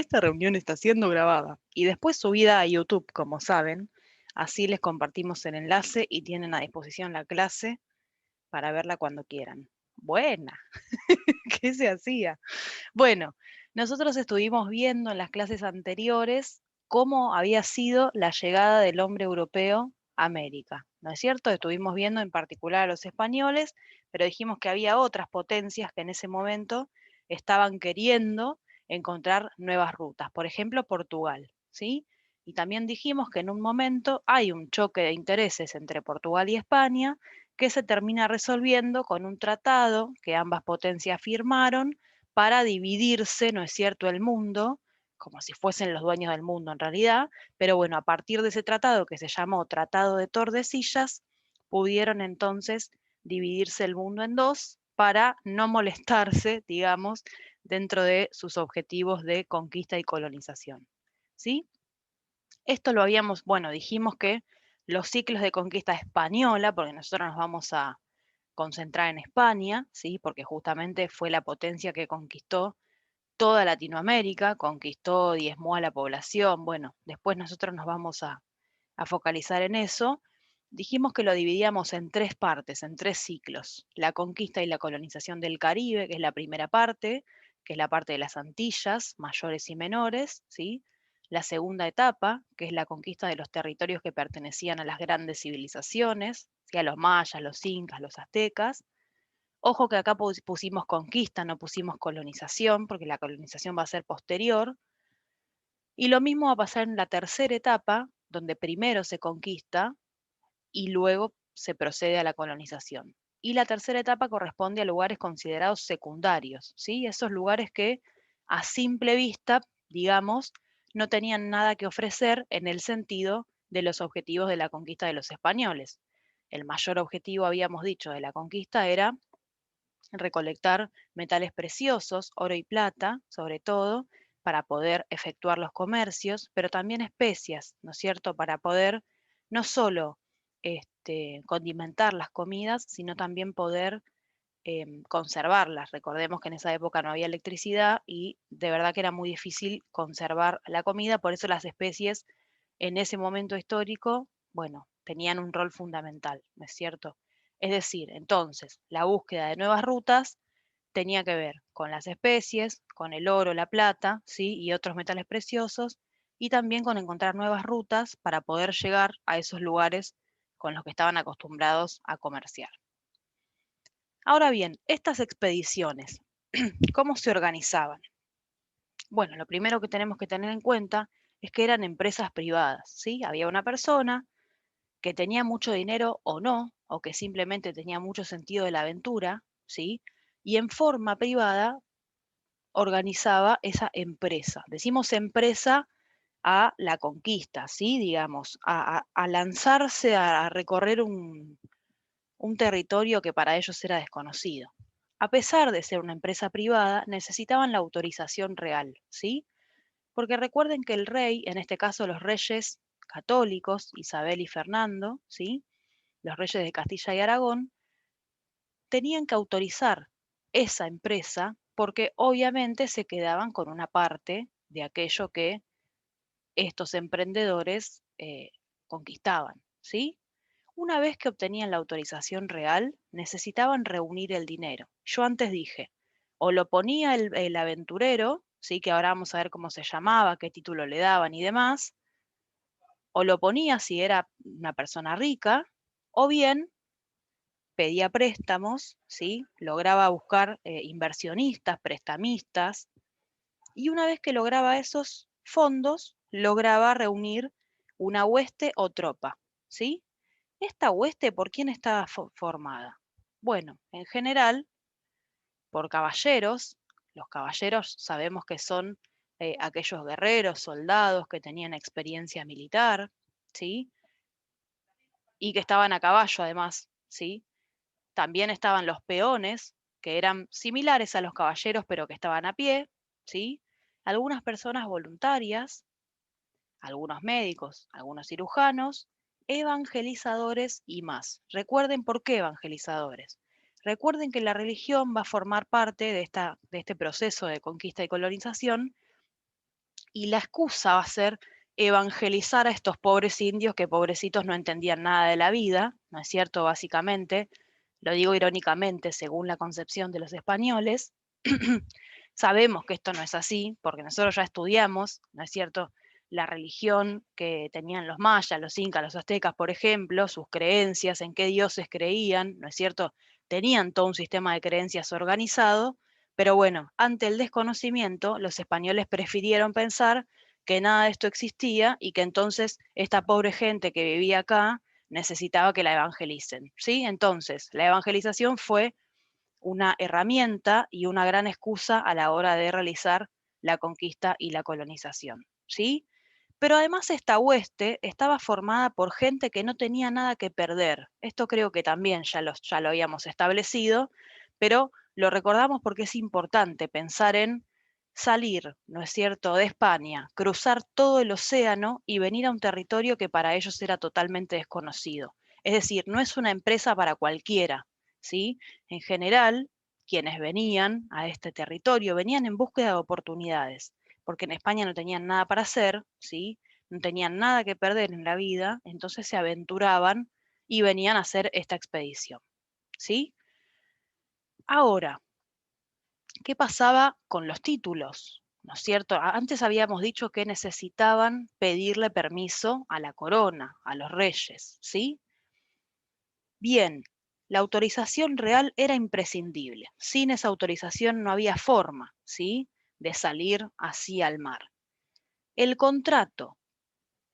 Esta reunión está siendo grabada y después subida a YouTube, como saben. Así les compartimos el enlace y tienen a disposición la clase para verla cuando quieran. Buena, ¿qué se hacía? Bueno, nosotros estuvimos viendo en las clases anteriores cómo había sido la llegada del hombre europeo a América, ¿no es cierto? Estuvimos viendo en particular a los españoles, pero dijimos que había otras potencias que en ese momento estaban queriendo encontrar nuevas rutas, por ejemplo, Portugal, ¿sí? Y también dijimos que en un momento hay un choque de intereses entre Portugal y España que se termina resolviendo con un tratado que ambas potencias firmaron para dividirse, ¿no es cierto?, el mundo, como si fuesen los dueños del mundo en realidad, pero bueno, a partir de ese tratado que se llamó Tratado de Tordesillas, pudieron entonces dividirse el mundo en dos para no molestarse, digamos, dentro de sus objetivos de conquista y colonización. ¿Sí? Esto lo habíamos, bueno, dijimos que los ciclos de conquista española, porque nosotros nos vamos a concentrar en España, ¿sí? Porque justamente fue la potencia que conquistó toda Latinoamérica, conquistó, diezmó a la población. Bueno, después nosotros nos vamos a focalizar en eso. Dijimos que lo dividíamos en tres partes, en tres ciclos. La conquista y la colonización del Caribe, que es la primera parte, que es la parte de las Antillas, mayores y menores, ¿sí? La segunda etapa, que es la conquista de los territorios que pertenecían a las grandes civilizaciones, ¿sí? A los mayas, los incas, los aztecas. Ojo que acá pusimos conquista, no pusimos colonización, porque la colonización va a ser posterior. Y lo mismo va a pasar en la tercera etapa, donde primero se conquista y luego se procede a la colonización. Y la tercera etapa corresponde a lugares considerados secundarios, ¿sí? Esos lugares que a simple vista, digamos, no tenían nada que ofrecer en el sentido de los objetivos de la conquista de los españoles. El mayor objetivo, habíamos dicho, de la conquista era recolectar metales preciosos, oro y plata, sobre todo, para poder efectuar los comercios, pero también especias, ¿no es cierto?, para poder no solo condimentar las comidas, sino también poder conservarlas. Recordemos que en esa época no había electricidad y de verdad que era muy difícil conservar la comida, por eso las especies en ese momento histórico, bueno, tenían un rol fundamental, ¿no es cierto? Es decir, entonces, la búsqueda de nuevas rutas tenía que ver con las especies, con el oro, la plata, ¿sí? Y otros metales preciosos, y también con encontrar nuevas rutas para poder llegar a esos lugares con los que estaban acostumbrados a comerciar. Ahora bien, estas expediciones, ¿cómo se organizaban? Bueno, lo primero que tenemos que tener en cuenta es que eran empresas privadas, ¿sí? Había una persona que tenía mucho dinero o no, o que simplemente tenía mucho sentido de la aventura, ¿sí? Y en forma privada organizaba esa empresa. Decimos empresa a la conquista, ¿sí? Digamos, a lanzarse a recorrer un territorio que para ellos era desconocido. A pesar de ser una empresa privada, necesitaban la autorización real, ¿sí? Porque recuerden que el rey, en este caso los reyes católicos, Isabel y Fernando, ¿sí? Los reyes de Castilla y Aragón, tenían que autorizar esa empresa porque obviamente se quedaban con una parte de aquello que estos emprendedores conquistaban, ¿sí? Una vez que obtenían la autorización real, necesitaban reunir el dinero. Yo antes dije, o lo ponía el aventurero, ¿sí? Que ahora vamos a ver cómo se llamaba, qué título le daban y demás, o lo ponía si era una persona rica, o bien pedía préstamos, ¿sí? Lograba buscar inversionistas, prestamistas, y una vez que lograba esos fondos, lograba reunir una hueste o tropa, ¿sí? ¿Esta hueste por quién estaba formada? Bueno, en general, por caballeros. Los caballeros sabemos que son aquellos guerreros, soldados que tenían experiencia militar, ¿sí? Y que estaban a caballo además, ¿sí? También estaban los peones, que eran similares a los caballeros, pero que estaban a pie, ¿sí? Algunas personas voluntarias, algunos médicos, algunos cirujanos, evangelizadores y más. Recuerden por qué evangelizadores. Recuerden que la religión va a formar parte de este proceso de conquista y colonización y la excusa va a ser evangelizar a estos pobres indios que pobrecitos no entendían nada de la vida, ¿no es cierto? Básicamente, lo digo irónicamente, según la concepción de los españoles. Sabemos que esto no es así, porque nosotros ya estudiamos, ¿no es cierto?, la religión que tenían los mayas, los incas, los aztecas, por ejemplo, sus creencias, en qué dioses creían, ¿no es cierto? Tenían todo un sistema de creencias organizado, pero bueno, ante el desconocimiento, los españoles prefirieron pensar que nada de esto existía y que entonces esta pobre gente que vivía acá necesitaba que la evangelicen, ¿sí? Entonces, la evangelización fue una herramienta y una gran excusa a la hora de realizar la conquista y la colonización, ¿sí? Pero además esta hueste estaba formada por gente que no tenía nada que perder. Esto creo que también ya lo habíamos establecido, pero lo recordamos porque es importante pensar en salir, ¿no es cierto?, de España, cruzar todo el océano y venir a un territorio que para ellos era totalmente desconocido. Es decir, no es una empresa para cualquiera, ¿sí? En general, quienes venían a este territorio venían en búsqueda de oportunidades, porque en España no tenían nada para hacer, ¿sí? No tenían nada que perder en la vida, entonces se aventuraban y venían a hacer esta expedición, ¿sí? Ahora, ¿qué pasaba con los títulos? ¿No es cierto? Antes habíamos dicho que necesitaban pedirle permiso a la corona, a los reyes, ¿sí? Bien, la autorización real era imprescindible. Sin esa autorización no había forma, ¿sí?, de salir así al mar. El contrato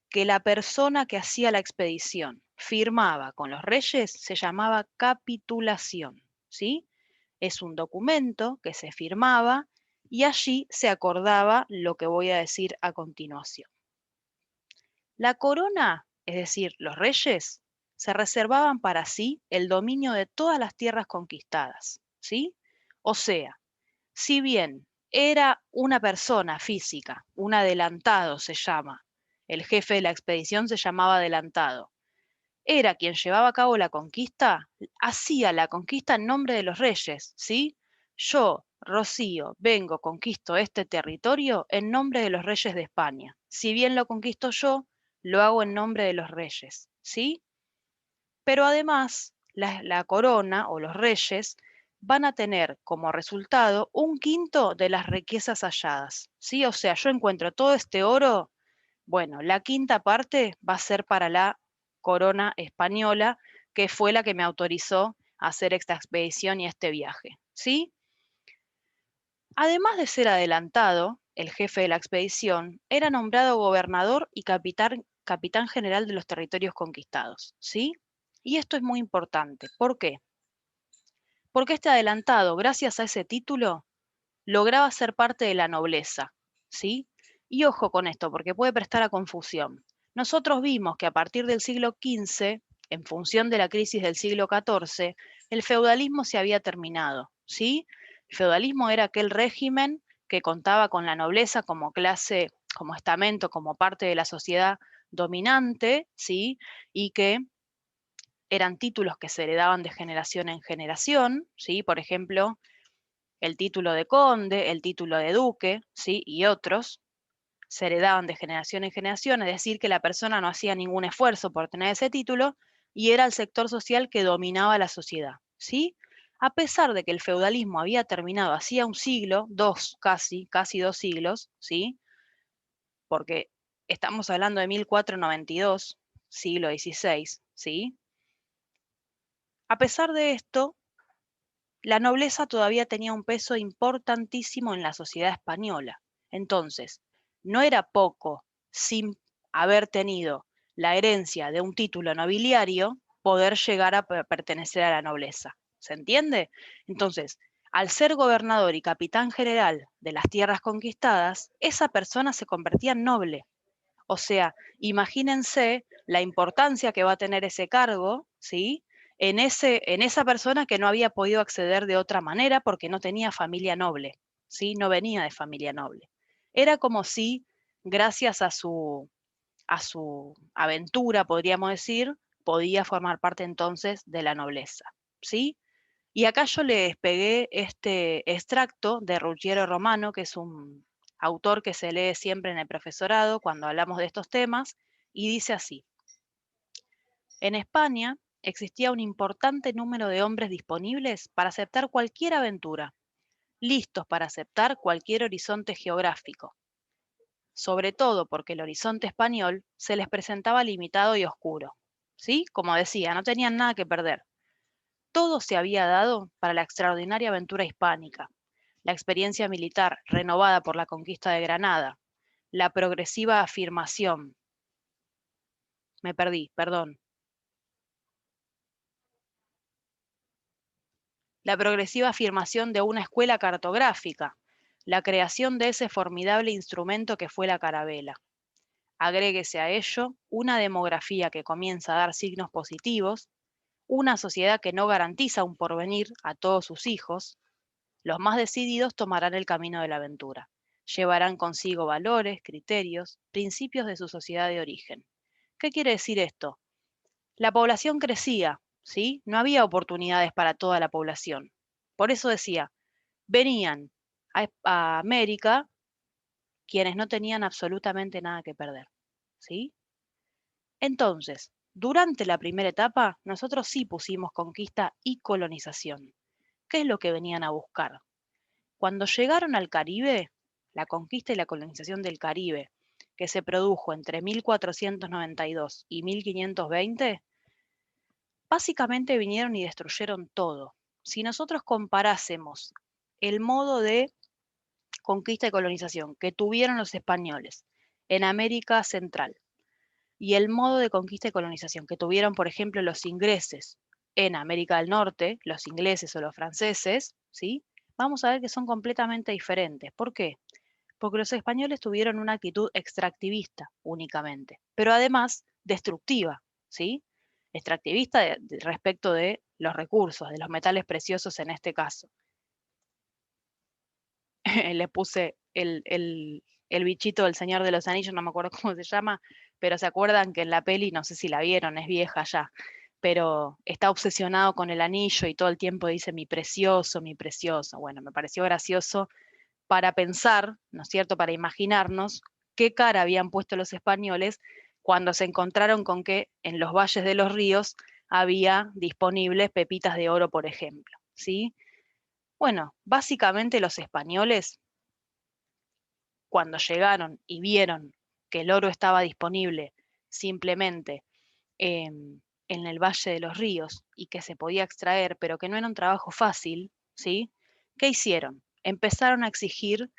que la persona que hacía la expedición firmaba con los reyes se llamaba capitulación, ¿sí? Es un documento que se firmaba y allí se acordaba lo que voy a decir a continuación. La corona, es decir, los reyes, se reservaban para sí el dominio de todas las tierras conquistadas, ¿sí? O sea, si bien era una persona física, un adelantado se llama, el jefe de la expedición se llamaba adelantado, era quien llevaba a cabo la conquista, hacía la conquista en nombre de los reyes, ¿sí? Yo, Rocío, vengo, conquisto este territorio en nombre de los reyes de España. Si bien lo conquisto yo, lo hago en nombre de los reyes, ¿sí? Pero además, la corona o los reyes van a tener como resultado un quinto de las riquezas halladas, ¿sí? O sea, yo encuentro todo este oro, bueno, la quinta parte va a ser para la corona española, que fue la que me autorizó a hacer esta expedición y este viaje, ¿sí? Además de ser adelantado, el jefe de la expedición era nombrado gobernador y capitán general de los territorios conquistados, ¿sí? Y esto es muy importante. ¿Por qué? Porque este adelantado, gracias a ese título, lograba ser parte de la nobleza, ¿sí? Y ojo con esto, porque puede prestar a confusión. Nosotros vimos que a partir del siglo XV, en función de la crisis del siglo XIV, el feudalismo se había terminado, ¿sí? El feudalismo era aquel régimen que contaba con la nobleza como clase, como estamento, como parte de la sociedad dominante, ¿sí? Y que eran títulos que se heredaban de generación en generación, ¿sí? Por ejemplo, el título de conde, el título de duque, ¿sí? Y otros se heredaban de generación en generación, es decir, que la persona no hacía ningún esfuerzo por tener ese título y era el sector social que dominaba la sociedad, ¿sí? A pesar de que el feudalismo había terminado hacía un siglo, casi 2 siglos, ¿sí? Porque estamos hablando de 1492, siglo XVI, ¿sí? A pesar de esto, la nobleza todavía tenía un peso importantísimo en la sociedad española. Entonces, no era poco, sin haber tenido la herencia de un título nobiliario, poder llegar a pertenecer a la nobleza. ¿Se entiende? Entonces, al ser gobernador y capitán general de las tierras conquistadas, esa persona se convertía en noble. O sea, imagínense la importancia que va a tener ese cargo, ¿sí? En esa persona que no había podido acceder de otra manera porque no tenía familia noble, ¿sí? No venía de familia noble. Era como si, gracias a su aventura, podríamos decir, podía formar parte entonces de la nobleza, ¿sí? Y acá yo les pegué este extracto de Ruggiero Romano, que es un autor que se lee siempre en el profesorado cuando hablamos de estos temas, y dice así: en España existía un importante número de hombres disponibles para aceptar cualquier aventura, listos para aceptar cualquier horizonte geográfico, sobre todo porque el horizonte español se les presentaba limitado y oscuro. ¿Sí? Como decía, no tenían nada que perder. Todo se había dado para la extraordinaria aventura hispánica, la experiencia militar renovada por la conquista de Granada, la progresiva afirmación. Me perdí, perdón. La progresiva afirmación de una escuela cartográfica, la creación de ese formidable instrumento que fue la carabela. Agréguese a ello una demografía que comienza a dar signos positivos, una sociedad que no garantiza un porvenir a todos sus hijos. Los más decididos tomarán el camino de la aventura. Llevarán consigo valores, criterios, principios de su sociedad de origen. ¿Qué quiere decir esto? La población crecía, ¿sí? No había oportunidades para toda la población. Por eso decía, venían a América quienes no tenían absolutamente nada que perder, ¿sí? Entonces, durante la primera etapa, nosotros sí pusimos conquista y colonización. ¿Qué es lo que venían a buscar? Cuando llegaron al Caribe, la conquista y la colonización del Caribe, que se produjo entre 1492 y 1520, básicamente vinieron y destruyeron todo. Si nosotros comparásemos el modo de conquista y colonización que tuvieron los españoles en América Central y el modo de conquista y colonización que tuvieron, por ejemplo, los ingleses en América del Norte, los ingleses o los franceses, ¿sí? Vamos a ver que son completamente diferentes. ¿Por qué? Porque los españoles tuvieron una actitud extractivista únicamente, pero además destructiva, ¿sí? Extractivista respecto de los recursos, de los metales preciosos en este caso. Le puse el bichito del Señor de los Anillos, no me acuerdo cómo se llama, pero se acuerdan que en la peli, no sé si la vieron, es vieja ya, pero está obsesionado con el anillo y todo el tiempo dice mi precioso, mi precioso. Bueno, me pareció gracioso para pensar, ¿no es cierto?, para imaginarnos qué cara habían puesto los españoles cuando se encontraron con que en los valles de los ríos había disponibles pepitas de oro, por ejemplo, ¿sí? Bueno, básicamente los españoles, cuando llegaron y vieron que el oro estaba disponible simplemente en el Valle de los Ríos y que se podía extraer, pero que no era un trabajo fácil, ¿sí? ¿Qué hicieron? Empezaron a exigir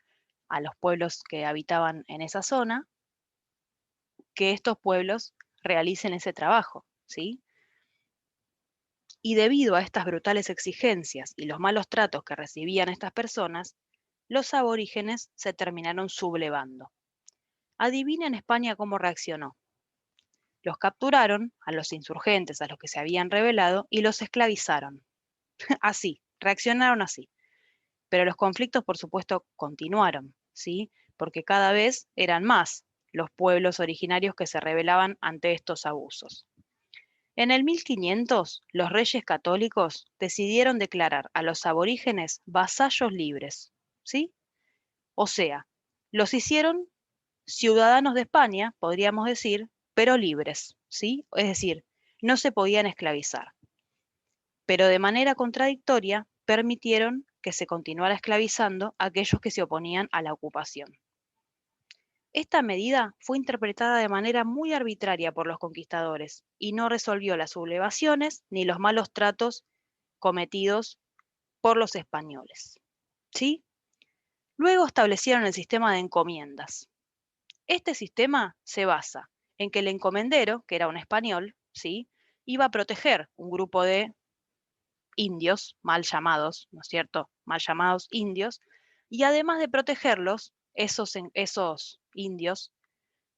a los pueblos que habitaban en esa zona que estos pueblos realicen ese trabajo, ¿sí? Y debido a estas brutales exigencias y los malos tratos que recibían estas personas, los aborígenes se terminaron sublevando. Adivinen España cómo reaccionó. Los capturaron, a los insurgentes, a los que se habían rebelado, y los esclavizaron. Así, reaccionaron así. Pero los conflictos, por supuesto, continuaron, ¿sí? Porque cada vez eran más los pueblos originarios que se rebelaban ante estos abusos. En el 1500, los reyes católicos decidieron declarar a los aborígenes vasallos libres, ¿sí? O sea, los hicieron ciudadanos de España, podríamos decir, pero libres, ¿sí? Es decir, no se podían esclavizar. Pero de manera contradictoria permitieron que se continuara esclavizando a aquellos que se oponían a la ocupación. Esta medida fue interpretada de manera muy arbitraria por los conquistadores y no resolvió las sublevaciones ni los malos tratos cometidos por los españoles, ¿sí? Luego establecieron el sistema de encomiendas. Este sistema se basa en que el encomendero, que era un español, ¿sí?, iba a proteger un grupo de indios, mal llamados, ¿no es cierto?, mal llamados indios, y además de protegerlos, esos indios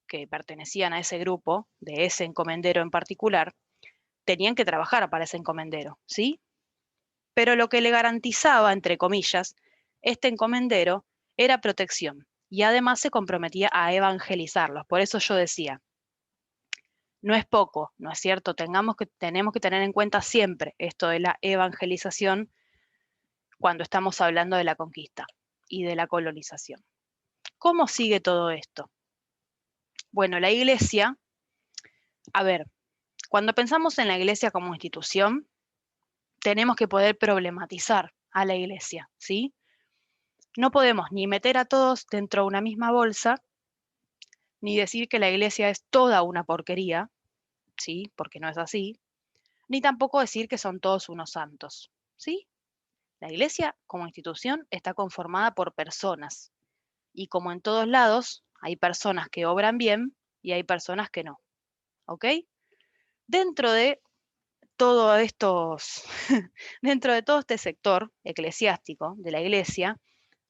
que pertenecían a ese grupo, de ese encomendero en particular, tenían que trabajar para ese encomendero, ¿sí? Pero lo que le garantizaba, entre comillas, este encomendero era protección, y además se comprometía a evangelizarlos. Por eso yo decía, no es poco, ¿no es cierto? Tenemos que tener en cuenta siempre esto de la evangelización cuando estamos hablando de la conquista y de la colonización. ¿Cómo sigue todo esto? Bueno, la iglesia, a ver, cuando pensamos en la iglesia como institución, tenemos que poder problematizar a la iglesia, ¿sí? No podemos ni meter a todos dentro de una misma bolsa, ni decir que la iglesia es toda una porquería, ¿sí? Porque no es así, ni tampoco decir que son todos unos santos, ¿sí? La iglesia como institución está conformada por personas y como en todos lados, hay personas que obran bien y hay personas que no, ¿ok? Dentro de todo estos, dentro de todo este sector eclesiástico de la iglesia,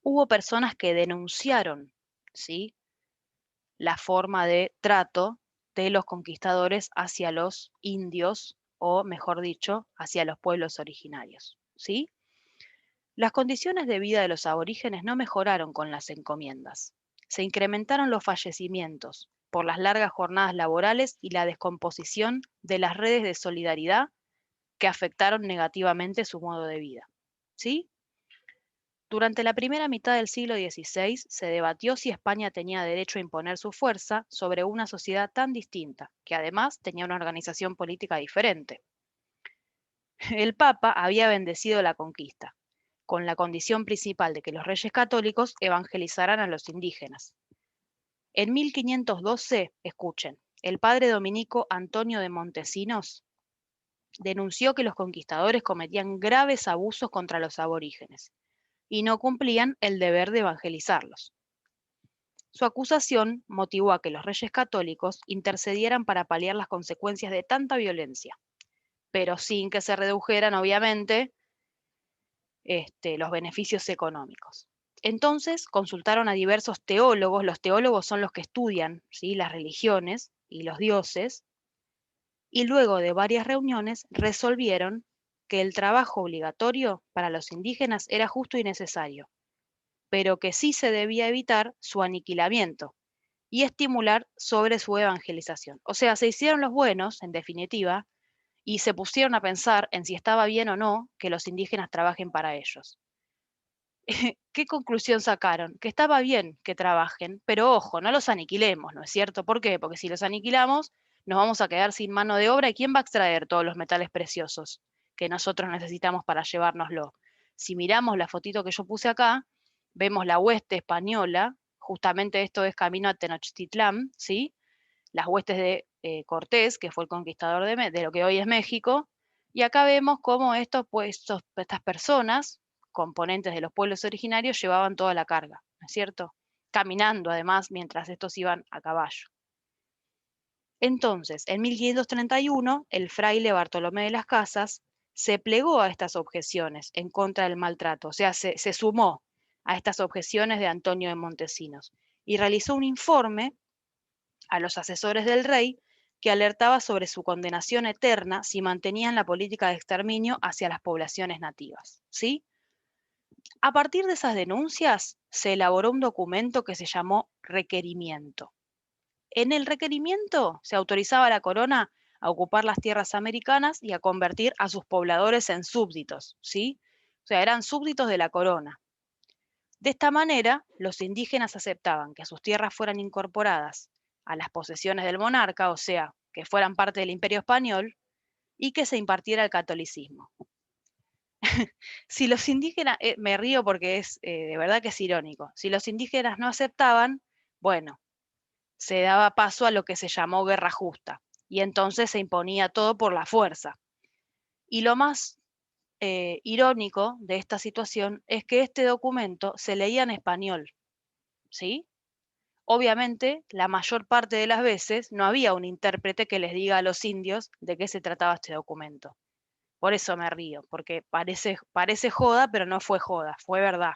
hubo personas que denunciaron, ¿sí? La forma de trato de los conquistadores hacia los indios, o mejor dicho, hacia los pueblos originarios, ¿sí? Las condiciones de vida de los aborígenes no mejoraron con las encomiendas. Se incrementaron los fallecimientos por las largas jornadas laborales y la descomposición de las redes de solidaridad que afectaron negativamente su modo de vida. ¿Sí? Durante la primera mitad del siglo XVI se debatió si España tenía derecho a imponer su fuerza sobre una sociedad tan distinta, que además tenía una organización política diferente. El Papa había bendecido la conquista, con la condición principal de que los reyes católicos evangelizaran a los indígenas. En 1512, escuchen, el padre dominico Antonio de Montesinos denunció que los conquistadores cometían graves abusos contra los aborígenes y no cumplían el deber de evangelizarlos. Su acusación motivó a que los reyes católicos intercedieran para paliar las consecuencias de tanta violencia, pero sin que se redujeran, obviamente, los beneficios económicos. Entonces consultaron a diversos teólogos. Los teólogos son los que estudian, ¿sí?, las religiones y los dioses, y luego de varias reuniones resolvieron que el trabajo obligatorio para los indígenas era justo y necesario, pero que sí se debía evitar su aniquilamiento y estimular sobre su evangelización. O sea, se hicieron los buenos, en definitiva, y se pusieron a pensar en si estaba bien o no que los indígenas trabajen para ellos. ¿Qué conclusión sacaron? Que estaba bien que trabajen, pero ojo, no los aniquilemos, ¿no es cierto? ¿Por qué? Porque si los aniquilamos, nos vamos a quedar sin mano de obra y ¿quién va a extraer todos los metales preciosos que nosotros necesitamos para llevárnoslo? Si miramos la fotito que yo puse acá, vemos la hueste española, justamente esto es camino a Tenochtitlán, ¿sí? Las huestes de Cortés, que fue el conquistador de lo que hoy es México, y acá vemos cómo estas personas, componentes de los pueblos originarios, llevaban toda la carga, ¿no es cierto? Caminando además mientras estos iban a caballo. Entonces, en 1531, el fraile Bartolomé de las Casas se plegó a estas objeciones en contra del maltrato, o sea, se sumó a estas objeciones de Antonio de Montesinos y realizó un informe a los asesores del rey que alertaba sobre su condenación eterna si mantenían la política de exterminio hacia las poblaciones nativas, ¿sí? A partir de esas denuncias, se elaboró un documento que se llamó requerimiento. En el requerimiento se autorizaba a la corona a ocupar las tierras americanas y a convertir a sus pobladores en súbditos, ¿sí? O sea, eran súbditos de la corona. De esta manera, los indígenas aceptaban que sus tierras fueran incorporadas a las posesiones del monarca, o sea, que fueran parte del Imperio Español, y que se impartiera el catolicismo. Si los indígenas, me río porque es de verdad que es irónico, si los indígenas no aceptaban, bueno, se daba paso a lo que se llamó guerra justa, y entonces se imponía todo por la fuerza. Y lo más irónico de esta situación es que este documento se leía en español, ¿sí? Obviamente, la mayor parte de las veces no había un intérprete que les diga a los indios de qué se trataba este documento. Por eso me río, porque parece joda, pero no fue joda, fue verdad.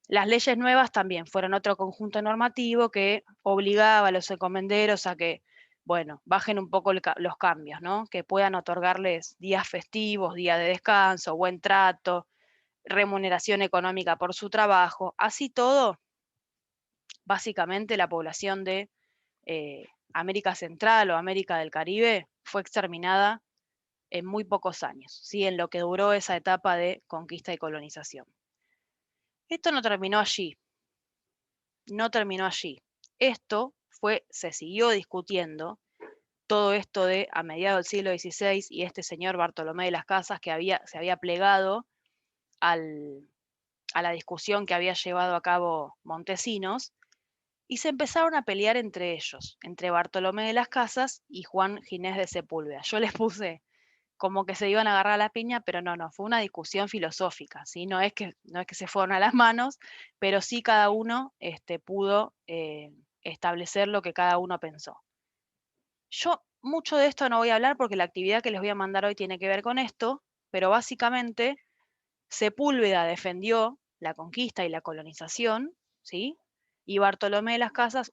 Las leyes nuevas también fueron otro conjunto normativo que obligaba a los encomenderos a que, bueno, bajen un poco los cambios, ¿no? Que puedan otorgarles días festivos, días de descanso, buen trato, remuneración económica por su trabajo. Así todo, básicamente la población de América Central o América del Caribe fue exterminada en muy pocos años, ¿sí? En lo que duró esa etapa de conquista y colonización. Esto no terminó allí. no terminó allí. Se siguió discutiendo, todo esto de a mediados del siglo XVI y este señor Bartolomé de las Casas que se había plegado a la discusión que había llevado a cabo Montesinos, y se empezaron a pelear entre ellos, entre Bartolomé de las Casas y Juan Ginés de Sepúlveda. Yo les puse como que se iban a agarrar a la piña, pero no, fue una discusión filosófica, ¿sí? No es que se fueron a las manos, pero sí cada uno pudo establecer lo que cada uno pensó. Yo mucho de esto no voy a hablar porque la actividad que les voy a mandar hoy tiene que ver con esto, pero básicamente Sepúlveda defendió la conquista y la colonización, ¿sí? Y Bartolomé de las Casas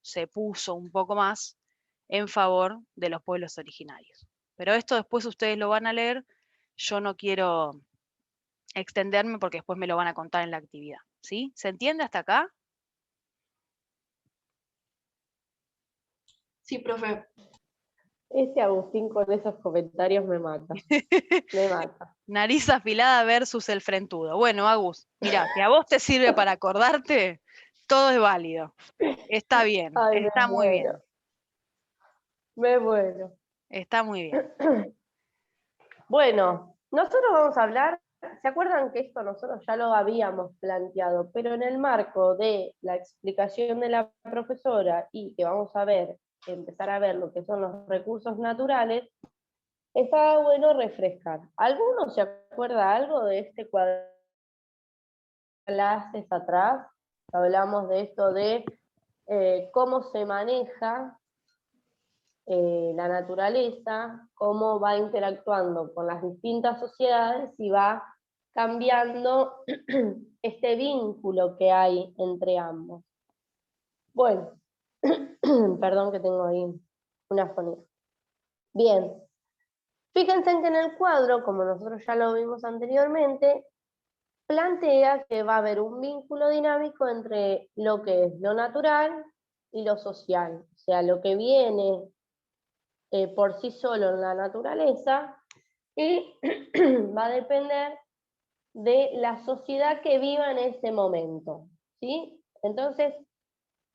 se puso un poco más en favor de los pueblos originarios. Pero esto después ustedes lo van a leer, yo no quiero extenderme porque después me lo van a contar en la actividad, ¿sí? ¿Se entiende hasta acá? Sí, profe. Ese Agustín con esos comentarios me mata. Me mata. Nariz afilada versus el frentudo. Bueno, Agus, mira, si a vos te sirve para acordarte, todo es válido. Está bien, Ay, está muy bien, me muero. está muy bien. Bueno, nosotros vamos a hablar, ¿se acuerdan que esto nosotros ya lo habíamos planteado? Pero en el marco de la explicación de la profesora y que vamos a ver, empezar a ver lo que son los recursos naturales, está bueno refrescar. ¿Alguno se acuerda algo de este cuadro? Clases atrás, hablamos de esto de cómo se maneja la naturaleza, cómo va interactuando con las distintas sociedades y va cambiando este vínculo que hay entre ambos. Bueno, perdón que tengo ahí una fonía. Bien, fíjense en que en el cuadro, como nosotros ya lo vimos anteriormente, plantea que va a haber un vínculo dinámico entre lo que es lo natural y lo social, o sea, lo que viene por sí solo en la naturaleza y va a depender de la sociedad que viva en ese momento, ¿sí? Entonces,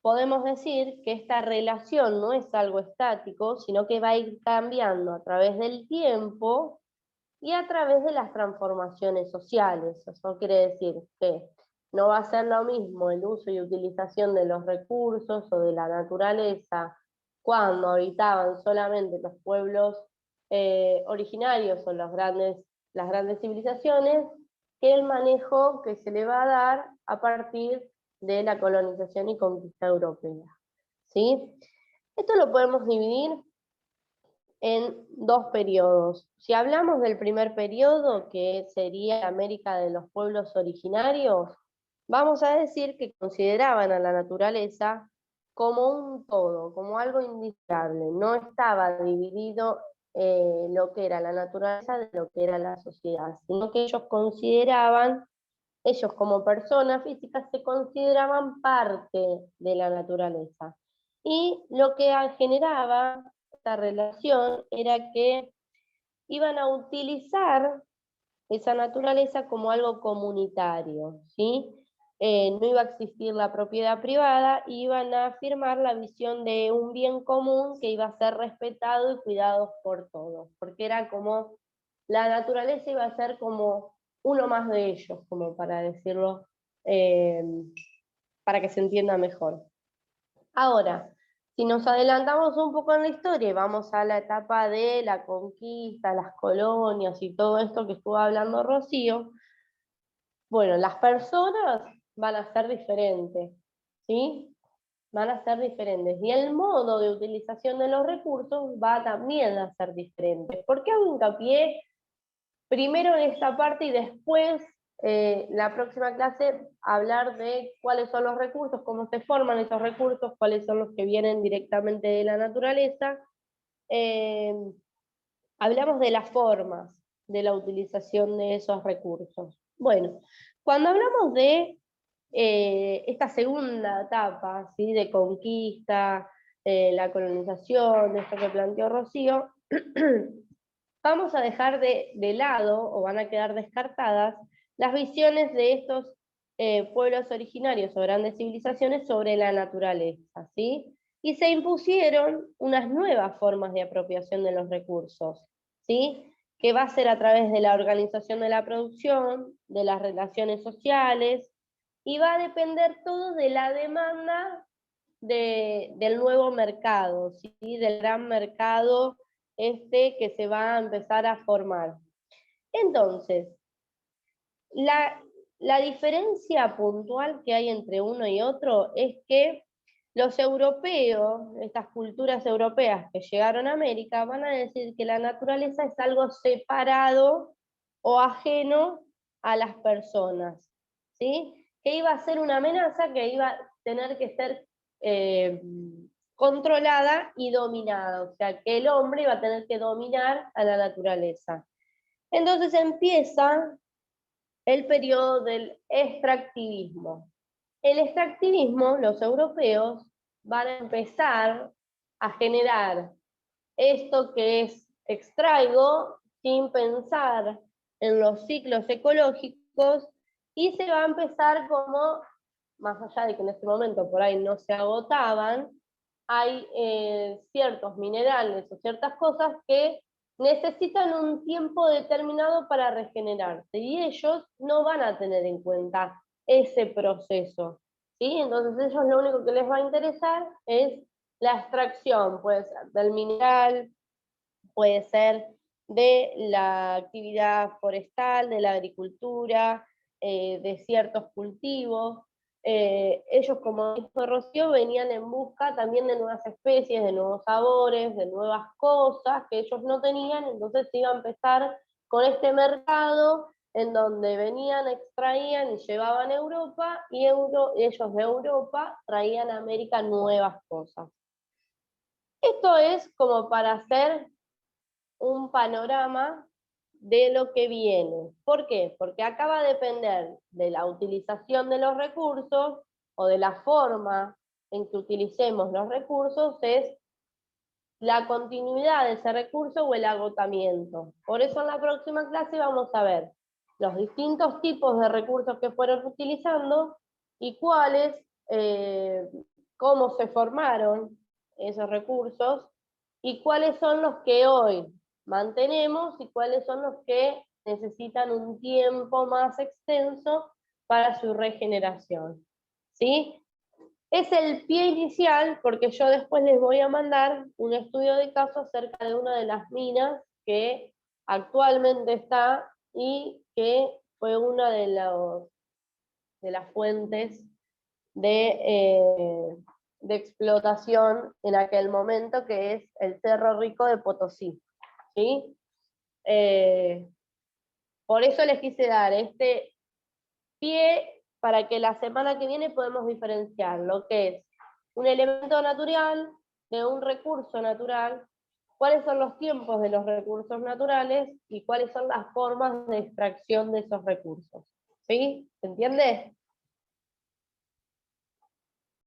podemos decir que esta relación no es algo estático, sino que va a ir cambiando a través del tiempo y a través de las transformaciones sociales. Eso quiere decir que no va a ser lo mismo el uso y utilización de los recursos o de la naturaleza cuando habitaban solamente los pueblos originarios o las grandes civilizaciones, que el manejo que se le va a dar a partir de la colonización y conquista europea. ¿Sí? Esto lo podemos dividir en dos periodos. Si hablamos del primer periodo, que sería América de los pueblos originarios, vamos a decir que consideraban a la naturaleza como un todo, como algo individuable. No estaba dividido lo que era la naturaleza de lo que era la sociedad, sino que ellos como personas físicas se consideraban parte de la naturaleza. Y lo que generaba esta relación era que iban a utilizar esa naturaleza como algo comunitario, ¿sí? No iba a existir la propiedad privada, iban a afirmar la visión de un bien común que iba a ser respetado y cuidado por todos, porque era como, la naturaleza iba a ser como uno más de ellos, como para decirlo, para que se entienda mejor. Ahora, si nos adelantamos un poco en la historia y vamos a la etapa de la conquista, las colonias y todo esto que estuvo hablando Rocío, bueno, las personas van a ser diferentes, ¿sí? Van a ser diferentes. Y el modo de utilización de los recursos va también a ser diferente. ¿Por qué hago hincapié primero en esta parte y después la próxima clase hablar de cuáles son los recursos, cómo se forman esos recursos, cuáles son los que vienen directamente de la naturaleza? Hablamos de las formas de la utilización de esos recursos. Bueno, cuando hablamos de esta segunda etapa, ¿sí? De conquista, la colonización, de esto que planteó Rocío, vamos a dejar de lado, o van a quedar descartadas, las visiones de estos pueblos originarios o grandes civilizaciones sobre la naturaleza, ¿sí? Y se impusieron unas nuevas formas de apropiación de los recursos, ¿sí? Que va a ser a través de la organización de la producción, de las relaciones sociales, y va a depender todo de la demanda del nuevo mercado, ¿sí? Del gran mercado que se va a empezar a formar. Entonces, la diferencia puntual que hay entre uno y otro es que los europeos, estas culturas europeas que llegaron a América, van a decir que la naturaleza es algo separado o ajeno a las personas, ¿sí? Que iba a ser una amenaza que iba a tener que ser controlada y dominada, o sea, que el hombre iba a tener que dominar a la naturaleza. Entonces empieza el periodo del extractivismo. El extractivismo, los europeos van a empezar a generar esto que es extraigo sin pensar en los ciclos ecológicos y se va a empezar como, más allá de que en este momento por ahí no se agotaban, hay ciertos minerales o ciertas cosas que necesitan un tiempo determinado para regenerarse y ellos no van a tener en cuenta ese proceso, ¿sí? Entonces ellos lo único que les va a interesar es la extracción, puede ser del mineral, puede ser de la actividad forestal, de la agricultura, de ciertos cultivos. Ellos, como dijo Rocío, venían en busca también de nuevas especies, de nuevos sabores, de nuevas cosas que ellos no tenían, entonces iba a empezar con este mercado en donde venían, extraían y llevaban a Europa, y ellos de Europa traían a América nuevas cosas. Esto es como para hacer un panorama de lo que viene. ¿Por qué? Porque acá va a depender de la utilización de los recursos o de la forma en que utilicemos los recursos, es la continuidad de ese recurso o el agotamiento. Por eso en la próxima clase vamos a ver los distintos tipos de recursos que fueron utilizando y cuáles, cómo se formaron esos recursos y cuáles son los que hoy mantenemos y cuáles son los que necesitan un tiempo más extenso para su regeneración. ¿Sí? Es el pie inicial porque yo después les voy a mandar un estudio de caso acerca de una de las minas que actualmente está y que fue una de las fuentes de explotación en aquel momento, que es el Cerro Rico de Potosí, ¿sí? Por eso les quise dar este pie para que la semana que viene podemos diferenciar lo que es un elemento natural de un recurso natural, cuáles son los tiempos de los recursos naturales y cuáles son las formas de extracción de esos recursos. ¿Sí? ¿Se entiende?